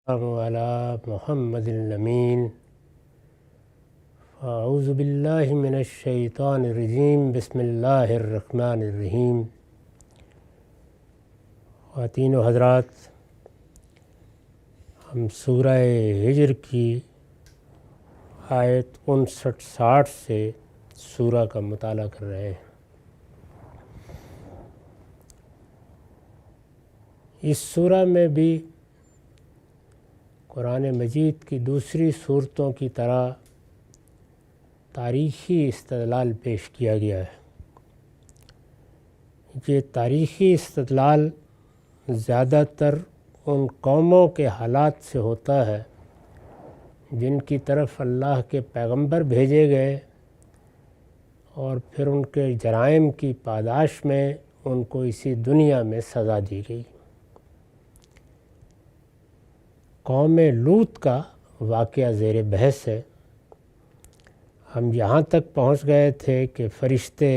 علی محمد الامین اعوذ باللہ من الشیطان الرجیم بسم اللہ الرحمن الرحیم۔ خواتین و حضرات، ہم سورہ ہجر کی آیت 59-60 سے سورہ کا مطالعہ کر رہے ہیں۔ اس سورہ میں بھی قرآن مجید کی دوسری صورتوں کی طرح تاریخی استدلال پیش کیا گیا ہے۔ یہ تاریخی استدلال زیادہ تر ان قوموں کے حالات سے ہوتا ہے جن کی طرف اللہ کے پیغمبر بھیجے گئے اور پھر ان کے جرائم کی پاداش میں ان کو اسی دنیا میں سزا دی گئی۔ قوم لوط کا واقعہ زیر بحث ہے۔ ہم یہاں تک پہنچ گئے تھے کہ فرشتے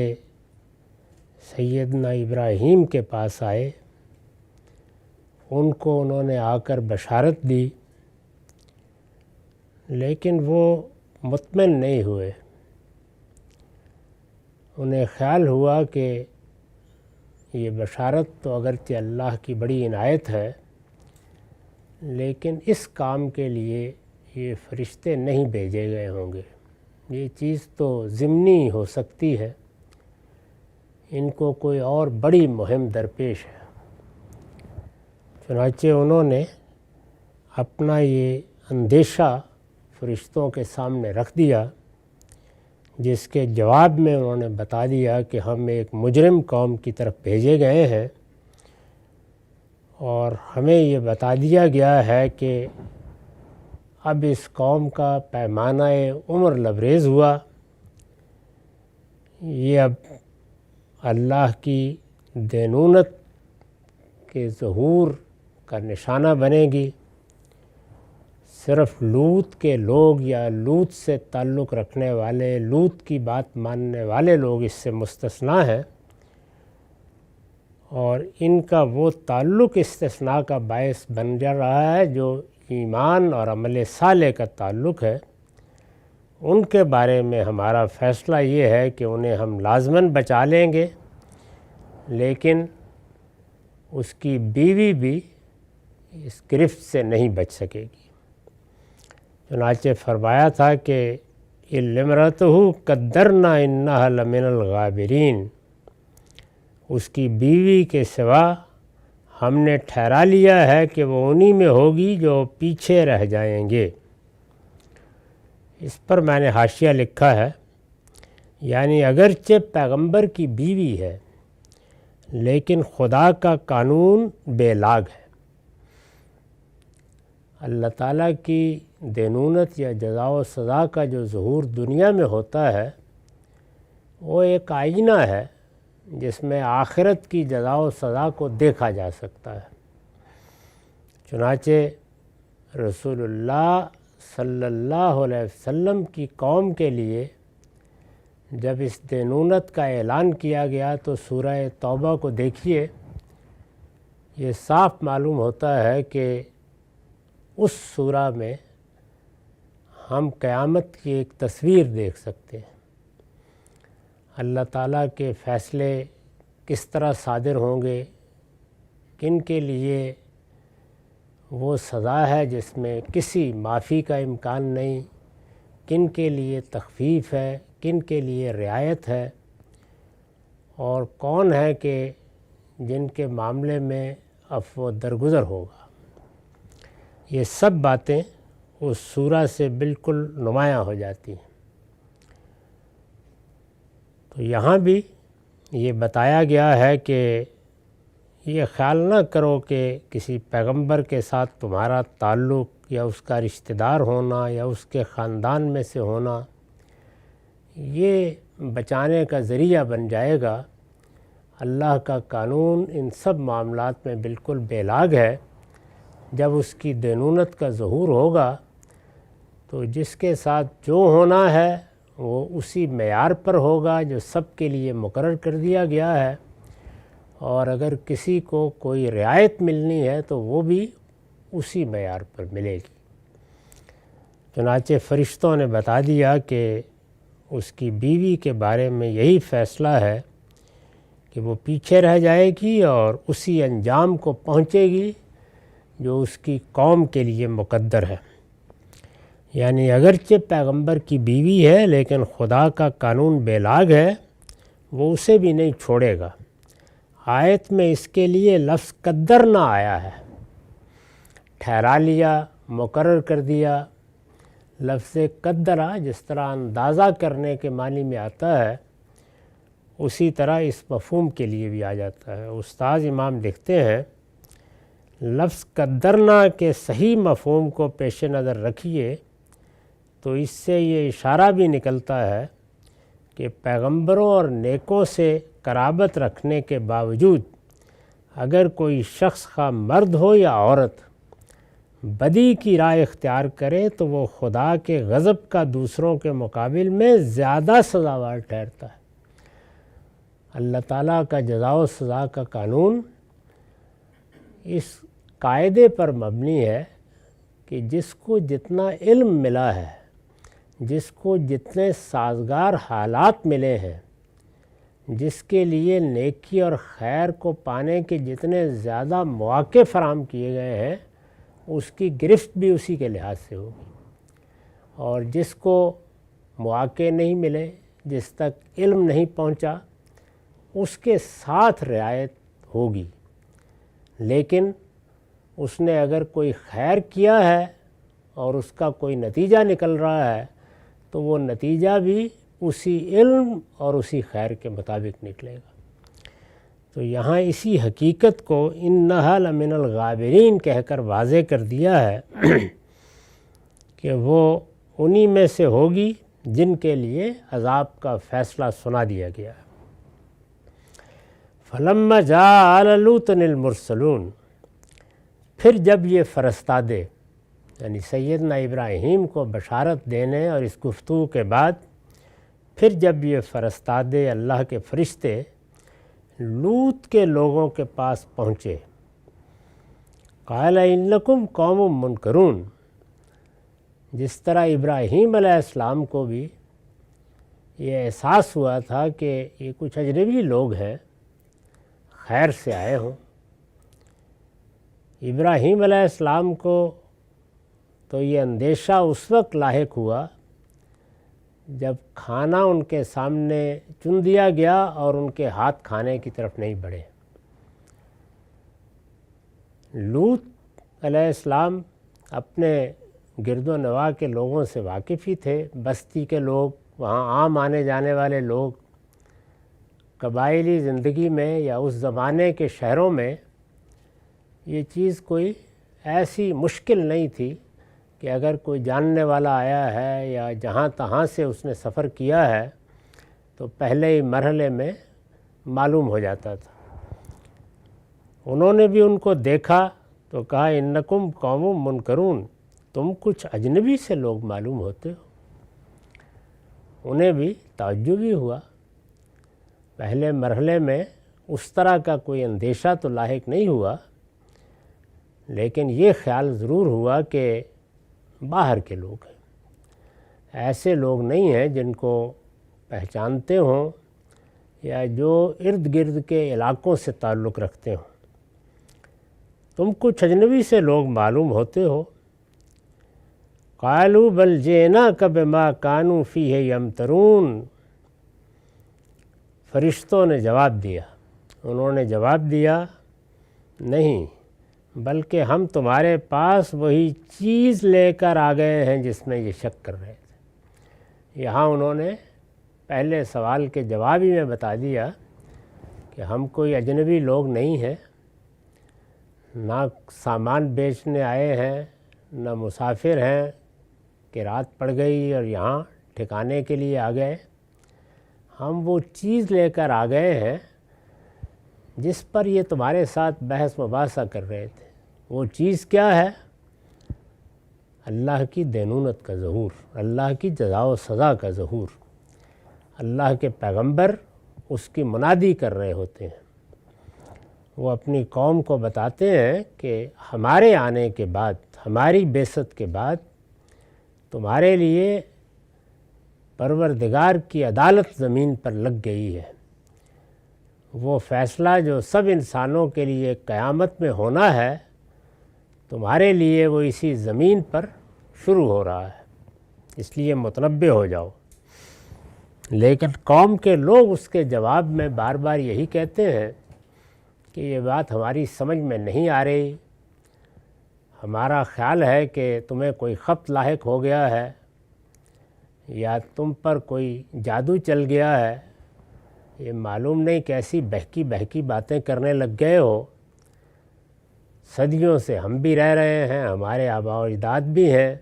سیدنا ابراہیم کے پاس آئے، ان کو انہوں نے آ کر بشارت دی، لیکن وہ مطمئن نہیں ہوئے۔ انہیں خیال ہوا کہ یہ بشارت تو اگرچہ اللہ کی بڑی عنایت ہے، لیکن اس کام کے لیے یہ فرشتے نہیں بھیجے گئے ہوں گے، یہ چیز تو ضمنی ہو سکتی ہے، ان کو کوئی اور بڑی مہم درپیش ہے۔ چنانچہ انہوں نے اپنا یہ اندیشہ فرشتوں کے سامنے رکھ دیا، جس کے جواب میں انہوں نے بتا دیا کہ ہم ایک مجرم قوم کی طرف بھیجے گئے ہیں اور ہمیں یہ بتا دیا گیا ہے کہ اب اس قوم کا پیمانہ عمر لبریز ہوا، یہ اب اللہ کی دینونت کے ظہور کا نشانہ بنے گی۔ صرف لوط کے لوگ یا لوط سے تعلق رکھنے والے، لوط کی بات ماننے والے لوگ اس سے مستثنیٰ ہیں، اور ان کا وہ تعلق استثناء کا باعث بن جا رہا ہے جو ایمان اور عمل صالح کا تعلق ہے۔ ان کے بارے میں ہمارا فیصلہ یہ ہے کہ انہیں ہم لازماً بچا لیں گے، لیکن اس کی بیوی بھی اس گرفت سے نہیں بچ سکے گی۔ چنانچہ فرمایا تھا کہ اِلَّمْرَأَتُهُ قَدَّرْنَا إِنَّهَا لَمِنَ الْغَابِرِينَ، اس کی بیوی کے سوا ہم نے ٹھہرا لیا ہے کہ وہ انہی میں ہوگی جو پیچھے رہ جائیں گے۔ اس پر میں نے حاشیہ لکھا ہے، یعنی اگرچہ پیغمبر کی بیوی ہے لیکن خدا کا قانون بے لاگ ہے۔ اللہ تعالیٰ کی دینونت یا جزا و سزا کا جو ظہور دنیا میں ہوتا ہے وہ ایک آئینہ ہے جس میں آخرت کی جزا و سزا کو دیکھا جا سکتا ہے۔ چنانچہ رسول اللہ صلی اللہ علیہ وسلم کی قوم کے لیے جب اس دینونت کا اعلان کیا گیا تو سورہ توبہ کو دیکھیے، یہ صاف معلوم ہوتا ہے کہ اس سورہ میں ہم قیامت کی ایک تصویر دیکھ سکتے ہیں۔ اللہ تعالیٰ کے فیصلے کس طرح صادر ہوں گے، کن کے لیے وہ سزا ہے جس میں کسی معافی کا امکان نہیں، کن کے لیے تخفیف ہے، کن کے لیے رعایت ہے، اور کون ہے کہ جن کے معاملے میں عفو درگزر ہوگا۔ یہ سب باتیں اس سورہ سے بالکل نمایاں ہو جاتی ہیں۔ تو یہاں بھی یہ بتایا گیا ہے کہ یہ خیال نہ کرو کہ کسی پیغمبر کے ساتھ تمہارا تعلق یا اس کا رشتہ دار ہونا یا اس کے خاندان میں سے ہونا یہ بچانے کا ذریعہ بن جائے گا۔ اللہ کا قانون ان سب معاملات میں بالکل بے لاگ ہے۔ جب اس کی دینونت کا ظہور ہوگا تو جس کے ساتھ جو ہونا ہے وہ اسی معیار پر ہوگا جو سب کے لیے مقرر کر دیا گیا ہے، اور اگر کسی کو کوئی رعایت ملنی ہے تو وہ بھی اسی معیار پر ملے گی۔ چنانچہ فرشتوں نے بتا دیا کہ اس کی بیوی کے بارے میں یہی فیصلہ ہے کہ وہ پیچھے رہ جائے گی اور اسی انجام کو پہنچے گی جو اس کی قوم کے لیے مقدر ہے۔ یعنی اگرچہ پیغمبر کی بیوی ہے لیکن خدا کا قانون بے لاگ ہے، وہ اسے بھی نہیں چھوڑے گا۔ آیت میں اس کے لیے لفظ قدر نہ آیا ہے، ٹھہرا لیا، مقرر کر دیا۔ لفظ قدرہ جس طرح اندازہ کرنے کے معنی میں آتا ہے، اسی طرح اس مفہوم کے لیے بھی آ جاتا ہے۔ استاذ امام لکھتے ہیں، لفظ قدرنا کے صحیح مفہوم کو پیش نظر رکھیے تو اس سے یہ اشارہ بھی نکلتا ہے کہ پیغمبروں اور نیکوں سے قرابت رکھنے کے باوجود اگر کوئی شخص خواہ مرد ہو یا عورت بدی کی راہ اختیار کرے تو وہ خدا کے غضب کا دوسروں کے مقابل میں زیادہ سزاوار ٹھہرتا ہے۔ اللہ تعالیٰ کا جزا و سزا کا قانون اس قاعدے پر مبنی ہے کہ جس کو جتنا علم ملا ہے، جس کو جتنے سازگار حالات ملے ہیں، جس کے لیے نیکی اور خیر کو پانے کے جتنے زیادہ مواقع فراہم کیے گئے ہیں، اس کی گرفت بھی اسی کے لحاظ سے ہوگی، اور جس کو مواقع نہیں ملے، جس تک علم نہیں پہنچا، اس کے ساتھ رعایت ہوگی۔ لیکن اس نے اگر کوئی خیر کیا ہے اور اس کا کوئی نتیجہ نکل رہا ہے تو وہ نتیجہ بھی اسی علم اور اسی خیر کے مطابق نکلے گا۔ تو یہاں اسی حقیقت کو انہا لمن الغابرین کہہ کر واضح کر دیا ہے کہ وہ انہی میں سے ہوگی جن کے لیے عذاب کا فیصلہ سنا دیا گیا ہے۔ فلما جاء آل لوط المرسلون، پھر جب یہ فرستادے یعنی سیدنا ابراہیم کو بشارت دینے اور اس گفتگو کے بعد پھر جب یہ فرستادے اللہ کے فرشتے لوط کے لوگوں کے پاس پہنچے، قال انکم قوم منکرون، جس طرح ابراہیم علیہ السلام کو بھی یہ احساس ہوا تھا کہ یہ کچھ اجنبی لوگ ہیں، خیر سے آئے ہوں۔ ابراہیم علیہ السلام کو تو یہ اندیشہ اس وقت لاحق ہوا جب کھانا ان کے سامنے چن دیا گیا اور ان کے ہاتھ کھانے کی طرف نہیں بڑھے۔ لوط علیہ السلام اپنے گرد و نواح کے لوگوں سے واقف ہی تھے، بستی کے لوگ، وہاں عام آنے جانے والے لوگ۔ قبائلی زندگی میں یا اس زمانے کے شہروں میں یہ چیز کوئی ایسی مشکل نہیں تھی کہ اگر کوئی جاننے والا آیا ہے یا جہاں تہاں سے اس نے سفر کیا ہے تو پہلے ہی مرحلے میں معلوم ہو جاتا تھا۔ انہوں نے بھی ان کو دیکھا تو کہا انکم قوم منکرون، تم کچھ اجنبی سے لوگ معلوم ہوتے ہو۔ انہیں بھی تعجب ہی ہوا۔ پہلے مرحلے میں اس طرح کا کوئی اندیشہ تو لاحق نہیں ہوا، لیکن یہ خیال ضرور ہوا کہ باہر کے لوگ ہیں، ایسے لوگ نہیں ہیں جن کو پہچانتے ہوں یا جو ارد گرد کے علاقوں سے تعلق رکھتے ہوں۔ تم کچھ اجنبی سے لوگ معلوم ہوتے ہو۔ قالوا بل جئناک بما كانوا فیہ یمترون، فرشتوں نے جواب دیا، انہوں نے جواب دیا، نہیں بلکہ ہم تمہارے پاس وہی چیز لے کر آ گئے ہیں جس میں یہ شک کر رہے تھے۔ یہاں انہوں نے پہلے سوال کے جواب ہی میں بتا دیا کہ ہم کوئی اجنبی لوگ نہیں ہیں، نہ سامان بیچنے آئے ہیں، نہ مسافر ہیں کہ رات پڑ گئی اور یہاں ٹھکانے کے لیے آ گئے۔ ہم وہ چیز لے کر آ گئے ہیں جس پر یہ تمہارے ساتھ بحث مباحثہ کر رہے تھے۔ وہ چیز کیا ہے؟ اللہ کی دینونت کا ظہور، اللہ کی جزا و سزا کا ظہور۔ اللہ کے پیغمبر اس کی منادی کر رہے ہوتے ہیں، وہ اپنی قوم کو بتاتے ہیں کہ ہمارے آنے کے بعد، ہماری بعثت کے بعد تمہارے لیے پروردگار کی عدالت زمین پر لگ گئی ہے۔ وہ فیصلہ جو سب انسانوں کے لیے قیامت میں ہونا ہے، تمہارے لیے وہ اسی زمین پر شروع ہو رہا ہے، اس لیے متنبہ ہو جاؤ۔ لیکن قوم کے لوگ اس کے جواب میں بار بار یہی کہتے ہیں کہ یہ بات ہماری سمجھ میں نہیں آ رہی، ہمارا خیال ہے کہ تمہیں کوئی خط لاحق ہو گیا ہے یا تم پر کوئی جادو چل گیا ہے، یہ معلوم نہیں کیسی بہکی باتیں کرنے لگ گئے ہو۔ صدیوں سے ہم بھی رہ رہے ہیں، ہمارے آباء و اجداد بھی ہیں،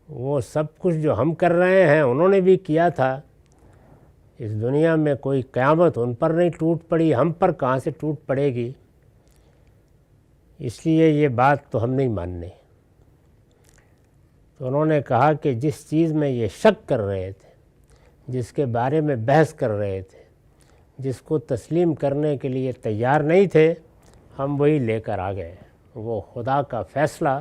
وہ سب کچھ جو ہم کر رہے ہیں انہوں نے بھی کیا تھا۔ اس دنیا میں کوئی قیامت ان پر نہیں ٹوٹ پڑی، ہم پر کہاں سے ٹوٹ پڑے گی؟ اس لیے یہ بات تو ہم نہیں ماننے۔ تو انہوں نے کہا کہ جس چیز میں یہ شک کر رہے تھے، جس کے بارے میں بحث کر رہے تھے، جس کو تسلیم کرنے کے لیے تیار نہیں تھے، ہم وہی لے کر آ گئے۔ وہ خدا کا فیصلہ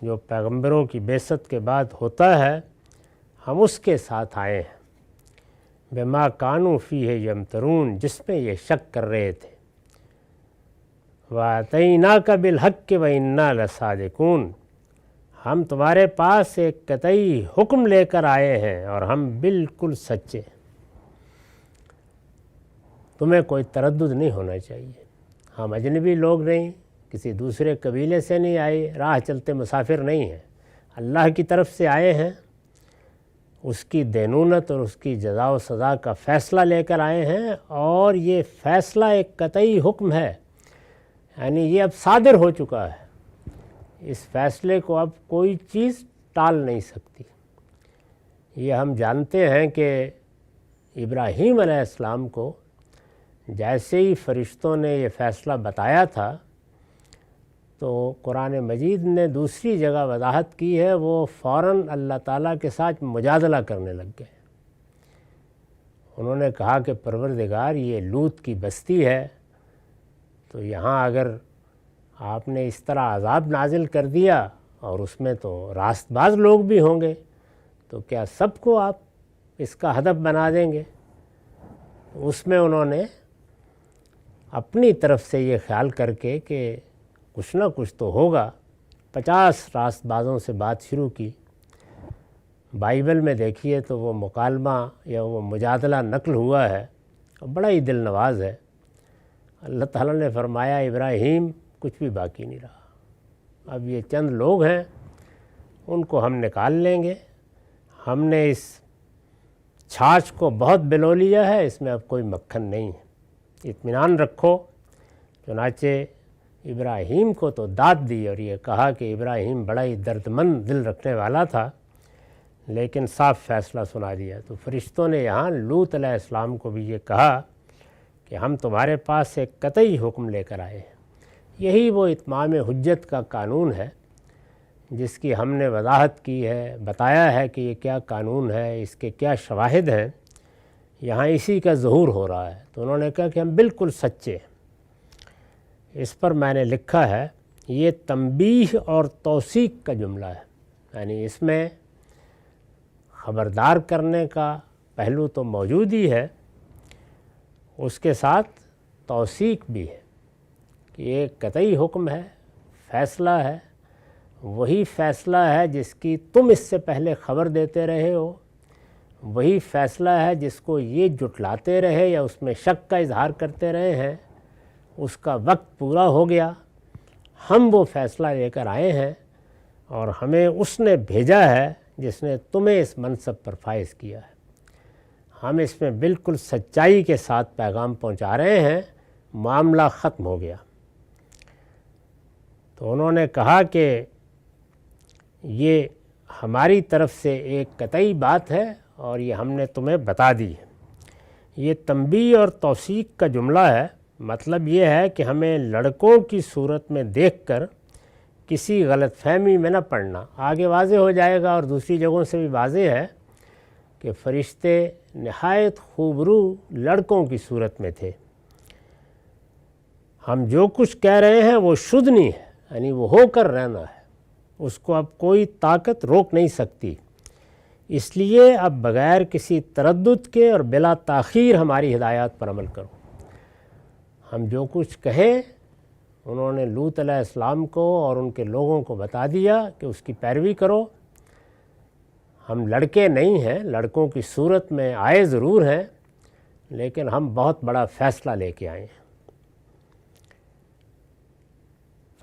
جو پیغمبروں کی بعثت کے بعد ہوتا ہے، ہم اس کے ساتھ آئے ہیں۔ بما کانوا فیہ یمترون، جس میں یہ شک کر رہے تھے۔ وَأَتَيْنَاكَ بِالْحَقِّ وَإِنَّا لَصَادِقُونَ، ہم تمہارے پاس ایک قطعی حکم لے کر آئے ہیں اور ہم بالکل سچے۔ تمہیں کوئی تردد نہیں ہونا چاہیے، ہم اجنبی لوگ نہیں، کسی دوسرے قبیلے سے نہیں آئے، راہ چلتے مسافر نہیں ہیں، اللہ کی طرف سے آئے ہیں، اس کی دینونت اور اس کی جزا و سزا کا فیصلہ لے کر آئے ہیں، اور یہ فیصلہ ایک قطعی حکم ہے، یعنی یہ اب صادر ہو چکا ہے، اس فیصلے کو اب کوئی چیز ٹال نہیں سکتی۔ یہ ہم جانتے ہیں کہ ابراہیم علیہ السلام کو جیسے ہی فرشتوں نے یہ فیصلہ بتایا تھا، تو قرآن مجید نے دوسری جگہ وضاحت کی ہے، وہ فوراً اللہ تعالیٰ کے ساتھ مجادلہ کرنے لگ گئے۔ انہوں نے کہا کہ پروردگار، یہ لوط کی بستی ہے، تو یہاں اگر آپ نے اس طرح عذاب نازل کر دیا اور اس میں تو راست باز لوگ بھی ہوں گے، تو کیا سب کو آپ اس کا ہدف بنا دیں گے؟ اس میں انہوں نے اپنی طرف سے یہ خیال کر کے کہ کچھ نہ کچھ تو ہوگا، 50 راست بازوں سے بات شروع کی۔ بائبل میں دیکھیے تو وہ مکالمہ یا وہ مجادلہ نقل ہوا ہے، بڑا ہی دل نواز ہے۔ اللہ تعالیٰ نے فرمایا ابراہیم کچھ بھی باقی نہیں رہا، اب یہ چند لوگ ہیں، ان کو ہم نکال لیں گے، ہم نے اس چھاچھ کو بہت بلو لیا ہے، اس میں اب کوئی مکھن نہیں ہے، اطمینان رکھو۔ چنانچہ ابراہیم کو تو داد دی اور یہ کہا کہ ابراہیم بڑا ہی دردمند دل رکھنے والا تھا، لیکن صاف فیصلہ سنا دیا۔ تو فرشتوں نے یہاں لوط علیہ السلام کو بھی یہ کہا کہ ہم تمہارے پاس ایک قطعی حکم لے کر آئے ہیں۔ یہی وہ اتمام حجت کا قانون ہے جس کی ہم نے وضاحت کی ہے، بتایا ہے کہ یہ کیا قانون ہے، اس کے کیا شواہد ہیں، یہاں اسی کا ظہور ہو رہا ہے۔ تو انہوں نے کہا کہ ہم بالکل سچے ہیں۔ اس پر میں نے لکھا ہے، یہ تنبیہ اور توثیق کا جملہ ہے، یعنی اس میں خبردار کرنے کا پہلو تو موجود ہی ہے، اس کے ساتھ توثیق بھی ہے کہ یہ قطعی حکم ہے، فیصلہ ہے، وہی فیصلہ ہے جس کی تم اس سے پہلے خبر دیتے رہے ہو، وہی فیصلہ ہے جس کو یہ جٹلاتے رہے یا اس میں شک کا اظہار کرتے رہے ہیں، اس کا وقت پورا ہو گیا، ہم وہ فیصلہ لے کر آئے ہیں اور ہمیں اس نے بھیجا ہے جس نے تمہیں اس منصب پر فائز کیا ہے۔ ہم اس میں بالکل سچائی کے ساتھ پیغام پہنچا رہے ہیں، معاملہ ختم ہو گیا۔ تو انہوں نے کہا کہ یہ ہماری طرف سے ایک قطعی بات ہے اور یہ ہم نے تمہیں بتا دی ہے۔ یہ تنبیہ اور توثیق کا جملہ ہے، مطلب یہ ہے کہ ہمیں لڑکوں کی صورت میں دیکھ کر کسی غلط فہمی میں نہ پڑنا۔ آگے واضح ہو جائے گا اور دوسری جگہوں سے بھی واضح ہے کہ فرشتے نہایت خوبرو لڑکوں کی صورت میں تھے، ہم جو کچھ کہہ رہے ہیں وہ شدھ نہیں ہے، یعنی وہ ہو کر رہنا ہے، اس کو اب کوئی طاقت روک نہیں سکتی۔ اس لیے اب بغیر کسی تردد کے اور بلا تاخیر ہماری ہدایات پر عمل کرو۔ ہم جو کچھ کہیں انہوں نے لوط علیہ السلام کو اور ان کے لوگوں کو بتا دیا کہ اس کی پیروی کرو۔ ہم لڑکے نہیں ہیں، لڑکوں کی صورت میں آئے ضرور ہیں، لیکن ہم بہت بڑا فیصلہ لے کے آئے ہیں۔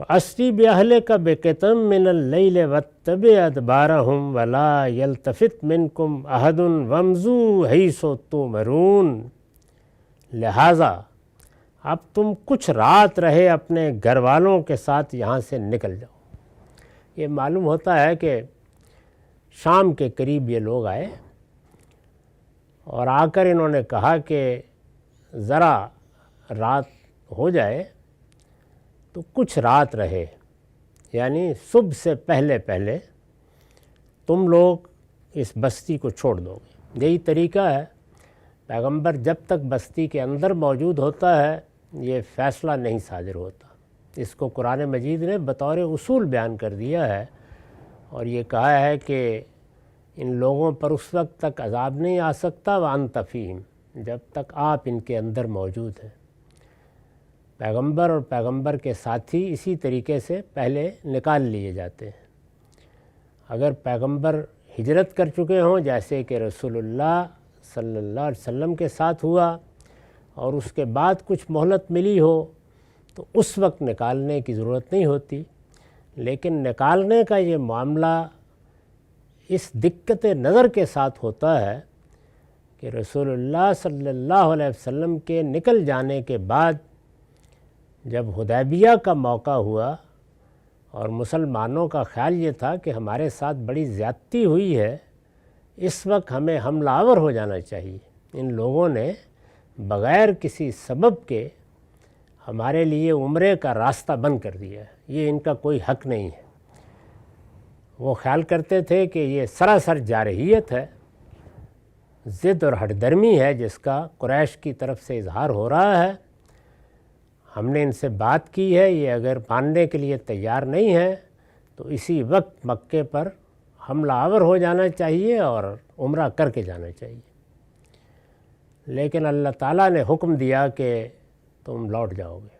فَأَسْرِ بِأَهْلِكَ بِقِطْعٍ مِّنَ اللَّيْلِ وَاتَّبِعْ أَدْبَارَهُمْ وَلَا يَلْتَفِتْ مِنْكُمْ أَحَدٌ وَامْضُوا حَيْثُ تُؤْمَرُونَ۔ لہٰذا اب تم کچھ رات رہے اپنے گھر والوں کے ساتھ یہاں سے نکل جاؤ۔ یہ معلوم ہوتا ہے کہ شام کے قریب یہ لوگ آئے اور آ کر انہوں نے کہا کہ ذرا رات ہو جائے تو کچھ رات رہے، یعنی صبح سے پہلے پہلے تم لوگ اس بستی کو چھوڑ دو گے۔ یہی طریقہ ہے، پیغمبر جب تک بستی کے اندر موجود ہوتا ہے یہ فیصلہ نہیں صادر ہوتا۔ اس کو قرآن مجید نے بطور اصول بیان کر دیا ہے اور یہ کہا ہے کہ ان لوگوں پر اس وقت تک عذاب نہیں آ سکتا وَأَنْتَ فِيهِمْ، جب تک آپ ان کے اندر موجود ہیں۔ پیغمبر اور پیغمبر کے ساتھی اسی طریقے سے پہلے نکال لیے جاتے ہیں۔ اگر پیغمبر ہجرت کر چکے ہوں جیسے کہ رسول اللہ صلی اللہ علیہ وسلم کے ساتھ ہوا اور اس کے بعد کچھ مہلت ملی ہو تو اس وقت نکالنے کی ضرورت نہیں ہوتی، لیکن نکالنے کا یہ معاملہ اس دقت نظر کے ساتھ ہوتا ہے کہ رسول اللہ صلی اللہ علیہ وسلم کے نکل جانے کے بعد جب حدیبیہ کا موقع ہوا اور مسلمانوں کا خیال یہ تھا کہ ہمارے ساتھ بڑی زیادتی ہوئی ہے، اس وقت ہمیں حملہ آور ہو جانا چاہیے۔ ان لوگوں نے بغیر کسی سبب کے ہمارے لیے عمرے کا راستہ بند کر دیا ہے، یہ ان کا کوئی حق نہیں ہے۔ وہ خیال کرتے تھے کہ یہ سراسر جارحیت ہے، ضد اور ہٹ درمی ہے جس کا قریش کی طرف سے اظہار ہو رہا ہے۔ ہم نے ان سے بات کی ہے، یہ اگر ماننے کے لیے تیار نہیں ہے تو اسی وقت مکے پر حملہ آور ہو جانا چاہیے اور عمرہ کر کے جانا چاہیے۔ لیکن اللہ تعالیٰ نے حکم دیا کہ تم لوٹ جاؤ گے۔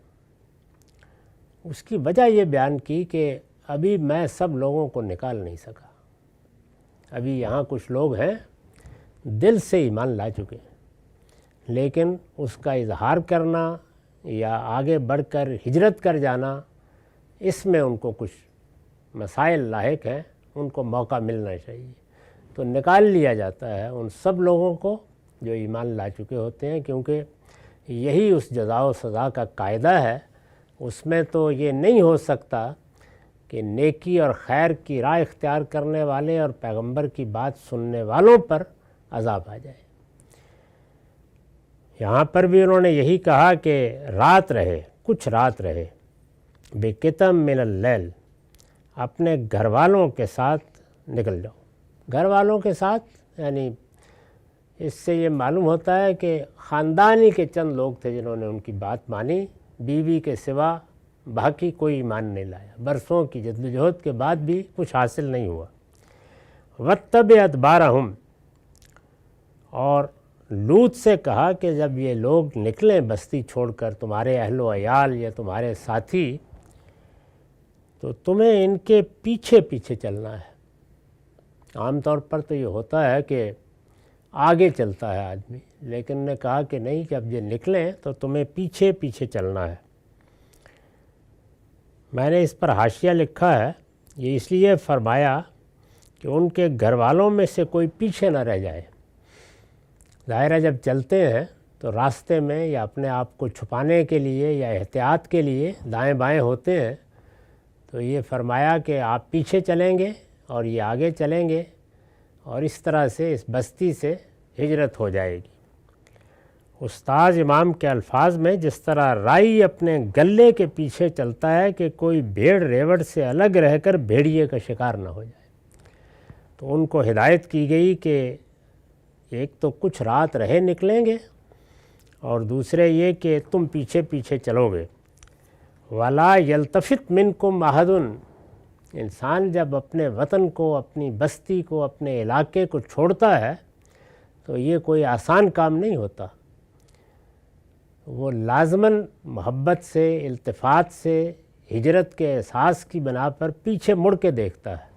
اس کی وجہ یہ بیان کی کہ ابھی میں سب لوگوں کو نکال نہیں سکا، ابھی یہاں کچھ لوگ ہیں دل سے ایمان لا چکے ہیں، لیکن اس کا اظہار کرنا یا آگے بڑھ کر ہجرت کر جانا اس میں ان کو کچھ مسائل لاحق ہیں، ان کو موقع ملنا چاہیے۔ تو نکال لیا جاتا ہے ان سب لوگوں کو جو ایمان لا چکے ہوتے ہیں، کیونکہ یہی اس جزا و سزا کا قاعدہ ہے۔ اس میں تو یہ نہیں ہو سکتا کہ نیکی اور خیر کی راہ اختیار کرنے والے اور پیغمبر کی بات سننے والوں پر عذاب آ جائے۔ یہاں پر بھی انہوں نے یہی کہا کہ رات رہے، کچھ رات رہے، بِقِطْعٍ مِّنَ اللَّيْلِ، اپنے گھر والوں کے ساتھ نکل جاؤ۔ گھر والوں کے ساتھ یعنی اس سے یہ معلوم ہوتا ہے کہ خاندانی کے چند لوگ تھے جنہوں نے ان کی بات مانی، بیوی کے سوا باقی کوئی ایمان نہیں لایا۔ برسوں کی جدوجہد کے بعد بھی کچھ حاصل نہیں ہوا۔ وَاتَّبِعْ أَدْبَارَهُمْ، اور لوط سے کہا کہ جب یہ لوگ نکلیں بستی چھوڑ کر، تمہارے اہل و عیال یا تمہارے ساتھی، تو تمہیں ان کے پیچھے پیچھے چلنا ہے۔ عام طور پر تو یہ ہوتا ہے کہ آگے چلتا ہے آدمی، لیکن نے کہا کہ نہیں، جب یہ نکلیں تو تمہیں پیچھے پیچھے چلنا ہے۔ میں نے اس پر حاشیہ لکھا ہے، یہ اس لیے فرمایا کہ ان کے گھر والوں میں سے کوئی پیچھے نہ رہ جائے۔ ظاہر ہے جب چلتے ہیں تو راستے میں یا اپنے آپ کو چھپانے کے لیے یا احتیاط کے لیے دائیں بائیں ہوتے ہیں، تو یہ فرمایا کہ آپ پیچھے چلیں گے اور یہ آگے چلیں گے، اور اس طرح سے اس بستی سے ہجرت ہو جائے گی۔ استاذ امام کے الفاظ میں جس طرح رائی اپنے گلے کے پیچھے چلتا ہے کہ کوئی بھیڑ ریوڑ سے الگ رہ کر بھیڑیے کا شکار نہ ہو جائے، تو ان کو ہدایت کی گئی کہ ایک تو کچھ رات رہے نکلیں گے، اور دوسرے یہ کہ تم پیچھے پیچھے چلو گے۔ ولا یلتفت منکم احد، انسان جب اپنے وطن کو، اپنی بستی کو، اپنے علاقے کو چھوڑتا ہے تو یہ کوئی آسان کام نہیں ہوتا، وہ لازماً محبت سے، التفات سے، ہجرت کے احساس کی بنا پر پیچھے مڑ کے دیکھتا ہے۔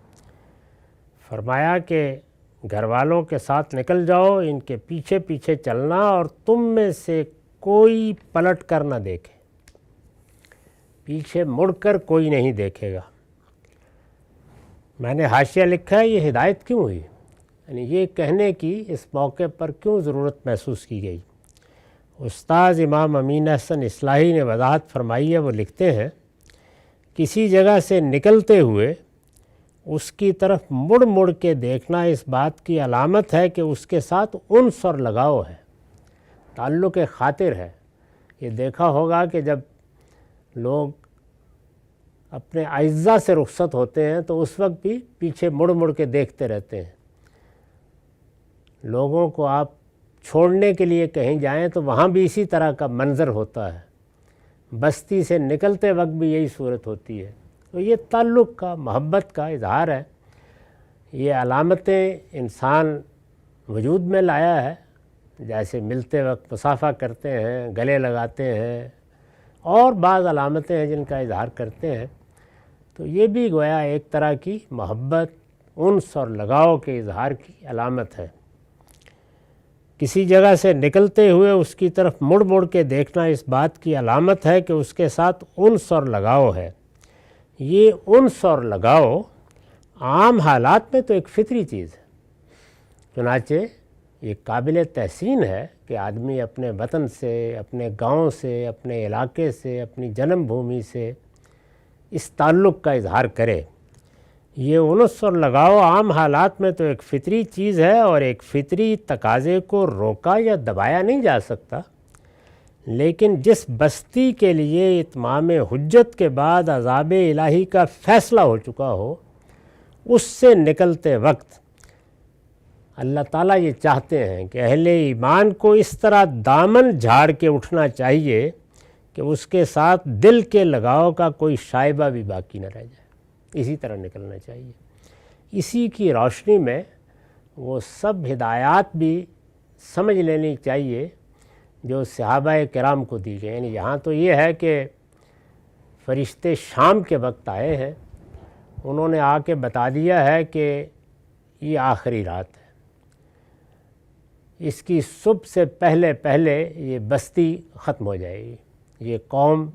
فرمایا کہ گھر والوں کے ساتھ نکل جاؤ، ان کے پیچھے پیچھے چلنا، اور تم میں سے کوئی پلٹ کر نہ دیکھے، پیچھے مڑ کر کوئی نہیں دیکھے گا۔ میں نے حاشیہ لکھا ہے یہ ہدایت کیوں ہوئی، یعنی یہ کہنے کی اس موقع پر کیوں ضرورت محسوس کی گئی۔ استاذ امام امین احسن اصلاحی نے وضاحت فرمائی ہے، وہ لکھتے ہیں کسی جگہ سے نکلتے ہوئے اس کی طرف مڑ مڑ کے دیکھنا اس بات کی علامت ہے کہ اس کے ساتھ انس اور لگاؤ ہے، تعلق خاطر ہے۔ یہ دیکھا ہوگا کہ جب لوگ اپنے اعزاء سے رخصت ہوتے ہیں تو اس وقت بھی پیچھے مڑ مڑ کے دیکھتے رہتے ہیں۔ لوگوں کو آپ چھوڑنے کے لیے کہیں جائیں تو وہاں بھی اسی طرح کا منظر ہوتا ہے، بستی سے نکلتے وقت بھی یہی صورت ہوتی ہے۔ تو یہ تعلق کا، محبت کا اظہار ہے۔ یہ علامتیں انسان وجود میں لایا ہے، جیسے ملتے وقت مصافحہ کرتے ہیں، گلے لگاتے ہیں، اور بعض علامتیں ہیں جن کا اظہار کرتے ہیں۔ تو یہ بھی گویا ایک طرح کی محبت، انس اور لگاؤ کے اظہار کی علامت ہے۔ کسی جگہ سے نکلتے ہوئے اس کی طرف مڑ مڑ کے دیکھنا اس بات کی علامت ہے کہ اس کے ساتھ انس اور لگاؤ ہے۔ یہ انس اور لگاؤ عام حالات میں تو ایک فطری چیز ہے، چنانچہ یہ قابل تحسین ہے کہ آدمی اپنے وطن سے، اپنے گاؤں سے، اپنے علاقے سے، اپنی جنم بھومی سے اس تعلق کا اظہار کرے۔ یہ انس اور لگاؤ عام حالات میں تو ایک فطری چیز ہے، اور ایک فطری تقاضے کو روکا یا دبایا نہیں جا سکتا، لیکن جس بستی کے لیے اتمام حجت کے بعد عذاب الہی کا فیصلہ ہو چکا ہو، اس سے نکلتے وقت اللہ تعالیٰ یہ چاہتے ہیں کہ اہل ایمان کو اس طرح دامن جھاڑ کے اٹھنا چاہیے کہ اس کے ساتھ دل کے لگاؤ کا کوئی شائبہ بھی باقی نہ رہ جائے، اسی طرح نکلنا چاہیے۔ اسی کی روشنی میں وہ سب ہدایات بھی سمجھ لینی چاہیے جو صحابہ کرام کو دی گئی۔ یعنی یہاں تو یہ ہے کہ فرشتے شام کے وقت آئے ہیں، انہوں نے آ کے بتا دیا ہے کہ یہ آخری رات ہے، اس کی صبح سے پہلے پہلے یہ بستی ختم ہو جائے گی، یہ قوم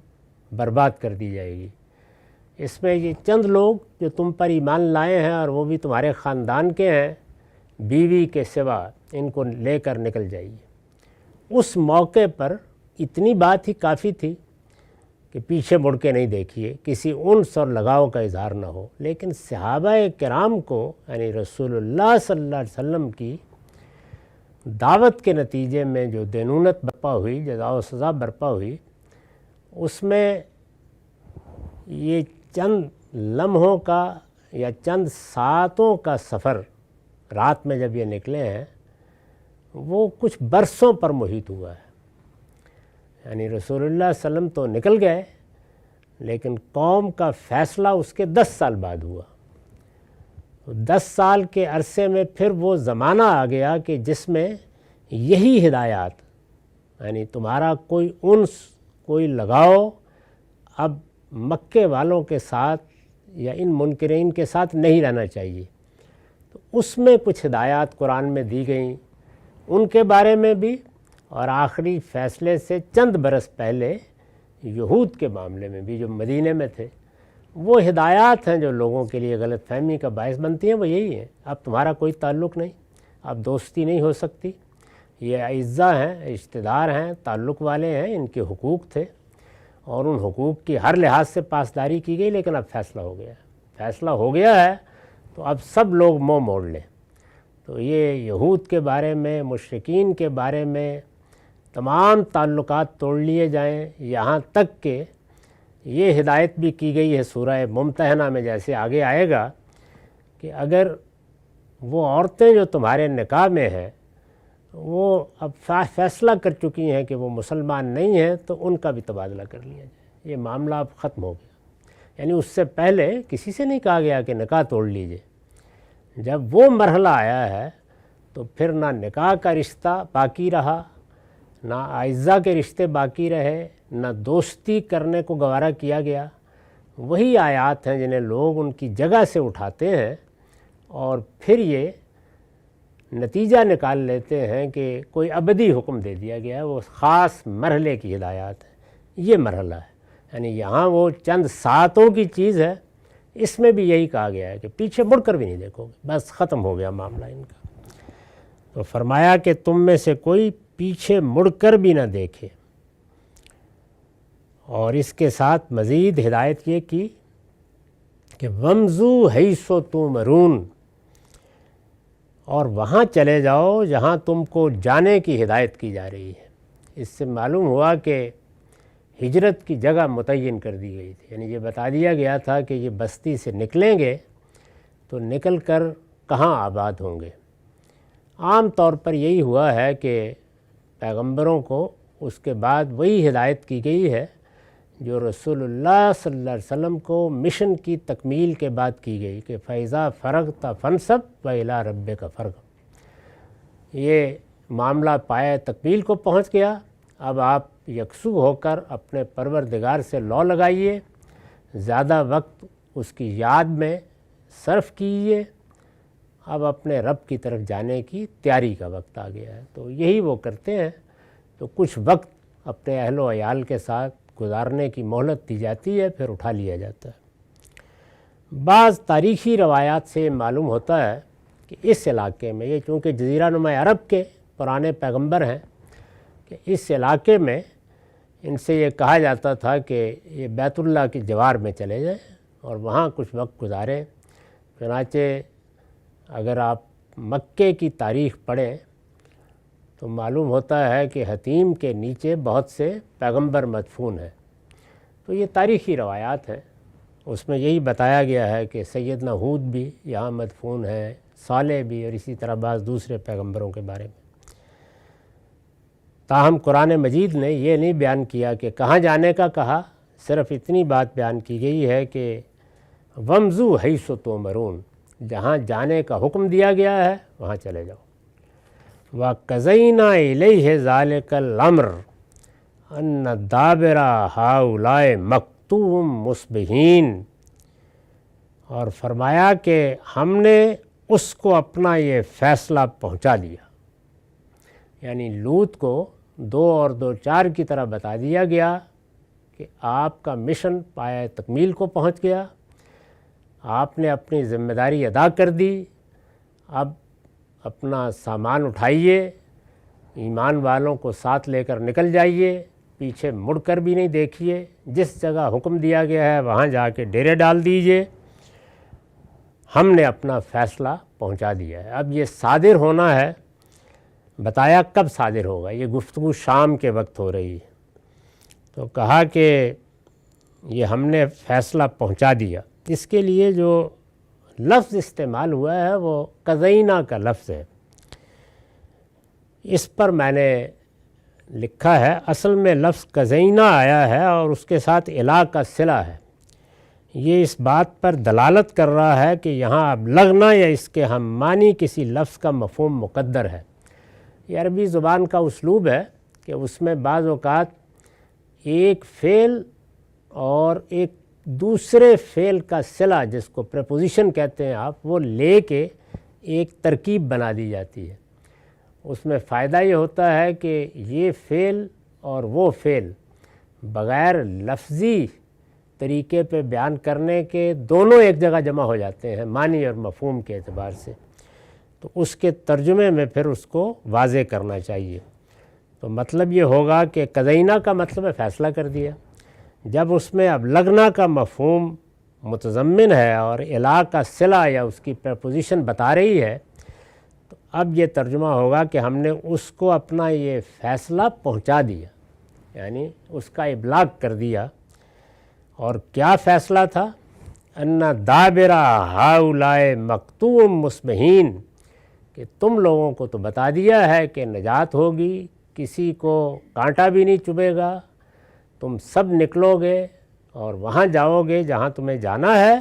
برباد کر دی جائے گی۔ اس میں یہ چند لوگ جو تم پر ایمان لائے ہیں اور وہ بھی تمہارے خاندان کے ہیں، بیوی کے سوا، ان کو لے کر نکل جائیے۔ اس موقع پر اتنی بات ہی کافی تھی کہ پیچھے مڑ کے نہیں دیکھیے، کسی انس اور لگاؤ کا اظہار نہ ہو۔ لیکن صحابہ کرام کو، یعنی رسول اللہ صلی اللہ علیہ وسلم کی دعوت کے نتیجے میں جو دینونت برپا ہوئی، جزا و سزا برپا ہوئی، اس میں یہ چند لمحوں کا یا چند ساعتوں کا سفر رات میں جب یہ نکلے ہیں، وہ کچھ برسوں پر محیط ہوا ہے۔ یعنی رسول اللہ صلی اللہ علیہ وسلم تو نکل گئے، لیکن قوم کا فیصلہ اس کے 10 سال بعد ہوا۔ 10 سال کے عرصے میں پھر وہ زمانہ آ گیا کہ جس میں یہی ہدایات، یعنی تمہارا کوئی انس، کوئی لگاؤ اب مکے والوں کے ساتھ یا ان منکرین کے ساتھ نہیں رہنا چاہیے۔ تو اس میں کچھ ہدایات قرآن میں دی گئیں، ان کے بارے میں بھی، اور آخری فیصلے سے چند برس پہلے یہود کے معاملے میں بھی جو مدینے میں تھے، وہ ہدایات ہیں جو لوگوں کے لیے غلط فہمی کا باعث بنتی ہیں۔ وہ یہی ہیں، اب تمہارا کوئی تعلق نہیں، اب دوستی نہیں ہو سکتی، یہ اعزاء ہیں، رشتہ دار ہیں، تعلق والے ہیں، ان کے حقوق تھے، اور ان حقوق کی ہر لحاظ سے پاسداری کی گئی، لیکن اب فیصلہ ہو گیا ہے، فیصلہ ہو گیا ہے تو اب سب لوگ منہ موڑ لیں۔ تو یہ یہود کے بارے میں، مشرکین کے بارے میں تمام تعلقات توڑ لیے جائیں، یہاں تک کہ یہ ہدایت بھی کی گئی ہے سورہ ممتحنہ میں، جیسے آگے آئے گا، کہ اگر وہ عورتیں جو تمہارے نکاح میں ہیں وہ اب فیصلہ کر چکی ہیں کہ وہ مسلمان نہیں ہیں، تو ان کا بھی تبادلہ کر لیا جائے۔ یہ معاملہ اب ختم ہو گیا، یعنی اس سے پہلے کسی سے نہیں کہا گیا کہ نکاح توڑ لیجئے۔ جب وہ مرحلہ آیا ہے تو پھر نہ نکاح کا رشتہ باقی رہا، نہ اعزاء کے رشتے باقی رہے، نہ دوستی کرنے کو گوارا کیا گیا۔ وہی آیات ہیں جنہیں لوگ ان کی جگہ سے اٹھاتے ہیں اور پھر یہ نتیجہ نکال لیتے ہیں کہ کوئی ابدی حکم دے دیا گیا ہے، وہ خاص مرحلے کی ہدایات ہے۔ یہ مرحلہ ہے، یعنی یہاں وہ چند ساعتوں کی چیز ہے، اس میں بھی یہی کہا گیا ہے کہ پیچھے مڑ کر بھی نہیں دیکھو گے، بس ختم ہو گیا معاملہ ان کا۔ تو فرمایا کہ تم میں سے کوئی پیچھے مڑ کر بھی نہ دیکھے، اور اس کے ساتھ مزید ہدایت یہ کی کہ وَامْضُوا حَیْثُ تُؤْمَرُونَ، اور وہاں چلے جاؤ جہاں تم کو جانے کی ہدایت کی جا رہی ہے۔ اس سے معلوم ہوا کہ ہجرت کی جگہ متعین کر دی گئی تھی، یعنی یہ بتا دیا گیا تھا کہ یہ بستی سے نکلیں گے تو نکل کر کہاں آباد ہوں گے۔ عام طور پر یہی ہوا ہے کہ پیغمبروں کو اس کے بعد وہی ہدایت کی گئی ہے جو رسول اللہ صلی اللہ علیہ وسلم کو مشن کی تکمیل کے بعد کی گئی کہ فَإِذَا فَرَغْتَ فَانْصَبْ وَإِلَىٰ رَبِّكَ فَارْغَب۔ یہ معاملہ پایہ تکمیل کو پہنچ گیا، اب آپ یکسو ہو کر اپنے پروردگار سے لو لگائیے، زیادہ وقت اس کی یاد میں صرف کیجیے، اب اپنے رب کی طرف جانے کی تیاری کا وقت آ گیا ہے۔ تو یہی وہ کرتے ہیں، تو کچھ وقت اپنے اہل و عیال کے ساتھ گزارنے کی مہلت دی جاتی ہے، پھر اٹھا لیا جاتا ہے۔ بعض تاریخی روایات سے یہ معلوم ہوتا ہے کہ اس علاقے میں، یہ چونکہ جزیرہ نما عرب کے پرانے پیغمبر ہیں، کہ اس علاقے میں ان سے یہ کہا جاتا تھا کہ یہ بیت اللہ کی جوار میں چلے جائیں اور وہاں کچھ وقت گزاریں۔ چنانچہ اگر آپ مکے کی تاریخ پڑھیں تو معلوم ہوتا ہے کہ حتیم کے نیچے بہت سے پیغمبر مدفون ہیں۔ تو یہ تاریخی روایات ہیں، اس میں یہی بتایا گیا ہے کہ سیدنا ہود بھی یہاں مدفون ہیں، صالح بھی، اور اسی طرح بعض دوسرے پیغمبروں کے بارے میں۔ تاہم قرآن مجید نے یہ نہیں بیان کیا کہ کہاں جانے کا کہا، صرف اتنی بات بیان کی گئی ہے کہ وَامْضُوا حَیْثُ تُؤْمَرُونَ، جہاں جانے کا حکم دیا گیا ہے وہاں چلے جاؤ۔ وَقَضَيْنَا إِلَيْهِ ذَلِكَ الْأَمْرَ أَنَّ دَابِرَ هَؤُلَاءِ مَقْطُوعٌ مُصْبِحِينَ، اور فرمایا کہ ہم نے اس کو اپنا یہ فیصلہ پہنچا دیا، یعنی لوط کو 2 اور 2 4 کی طرح بتا دیا گیا کہ آپ کا مشن پایہ تکمیل کو پہنچ گیا، آپ نے اپنی ذمہ داری ادا کر دی، اب اپنا سامان اٹھائیے، ایمان والوں کو ساتھ لے کر نکل جائیے، پیچھے مڑ کر بھی نہیں دیکھیے، جس جگہ حکم دیا گیا ہے وہاں جا کے ڈیرے ڈال دیجیے، ہم نے اپنا فیصلہ پہنچا دیا ہے۔ اب یہ صادر ہونا ہے، بتایا کب صادر ہوگا، یہ گفتگو شام کے وقت ہو رہی ہے، تو کہا کہ یہ ہم نے فیصلہ پہنچا دیا۔ اس کے لیے جو لفظ استعمال ہوا ہے وہ قضینا کا لفظ ہے، اس پر میں نے لکھا ہے، اصل میں لفظ قضینا آیا ہے اور اس کے ساتھ الا کا صلہ ہے۔ یہ اس بات پر دلالت کر رہا ہے کہ یہاں اب لغنا یا اس کے ہم معنی کسی لفظ کا مفہوم مقدر ہے۔ یہ عربی زبان کا اسلوب ہے کہ اس میں بعض اوقات ایک فعل اور ایک دوسرے فعل کا صلہ، جس کو پریپوزیشن کہتے ہیں آپ، وہ لے کے ایک ترکیب بنا دی جاتی ہے۔ اس میں فائدہ یہ ہوتا ہے کہ یہ فعل اور وہ فعل بغیر لفظی طریقے پہ بیان کرنے کے دونوں ایک جگہ جمع ہو جاتے ہیں معنی اور مفہوم کے اعتبار سے، تو اس کے ترجمے میں پھر اس کو واضح کرنا چاہیے۔ تو مطلب یہ ہوگا کہ قضینا کا مطلب ہے فیصلہ کر دیا، جب اس میں اب لغنا کا مفہوم متضمن ہے اور الا کا صلہ یا اس کی پریپوزیشن بتا رہی ہے، تو اب یہ ترجمہ ہوگا کہ ہم نے اس کو اپنا یہ فیصلہ پہنچا دیا، یعنی اس کا ابلاغ کر دیا۔ اور کیا فیصلہ تھا؟ ان دابر ہؤلاء مقطوع مصبحین، کہ تم لوگوں کو تو بتا دیا ہے کہ نجات ہوگی، کسی کو کانٹا بھی نہیں چبھے گا، تم سب نکلو گے اور وہاں جاؤ گے جہاں تمہیں جانا ہے،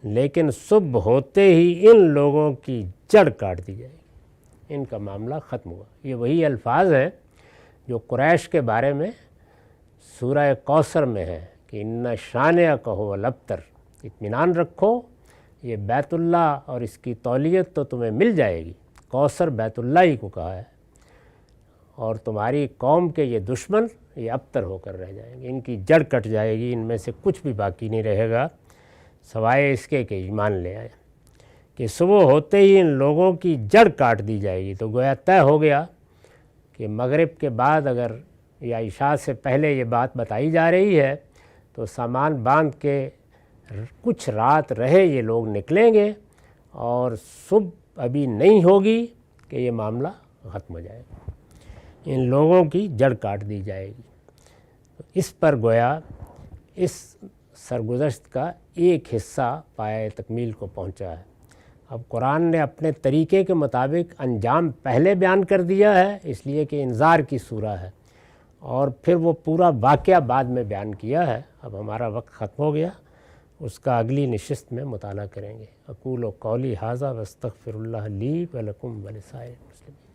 لیکن صبح ہوتے ہی ان لوگوں کی جڑ کاٹ دی جائے گی، ان کا معاملہ ختم ہوا۔ یہ وہی الفاظ ہیں جو قریش کے بارے میں سورہ کوثر میں ہے کہ ان شانئک هو الابتر، اطمینان رکھو، یہ بیت اللہ اور اس کی تولیت تو تمہیں مل جائے گی، کوثر بیت اللہ ہی کو کہا ہے، اور تمہاری قوم کے یہ دشمن یہ ابتر ہو کر رہ جائیں گے، ان کی جڑ کٹ جائے گی، ان میں سے کچھ بھی باقی نہیں رہے گا سوائے اس کے کہ ایمان لے آئے۔ کہ صبح ہوتے ہی ان لوگوں کی جڑ کاٹ دی جائے گی، تو گویا طے ہو گیا کہ مغرب کے بعد اگر یا عشاء سے پہلے یہ بات بتائی جا رہی ہے تو سامان باندھ کے کچھ رات رہے یہ لوگ نکلیں گے، اور صبح ابھی نہیں ہوگی کہ یہ معاملہ ختم ہو جائے گا، ان لوگوں کی جڑ کاٹ دی جائے گی۔ اس پر گویا اس سرگزشت کا ایک حصہ پایہ تکمیل کو پہنچا ہے۔ اب قرآن نے اپنے طریقے کے مطابق انجام پہلے بیان کر دیا ہے، اس لیے کہ انذار کی سورہ ہے، اور پھر وہ پورا واقعہ بعد میں بیان کیا ہے۔ اب ہمارا وقت ختم ہو گیا، اس کا اگلی نشست میں مطالعہ کریں گے۔ اقول قولی ھذا واستغفر اللہ لی ولکم ولسائر المسلمین۔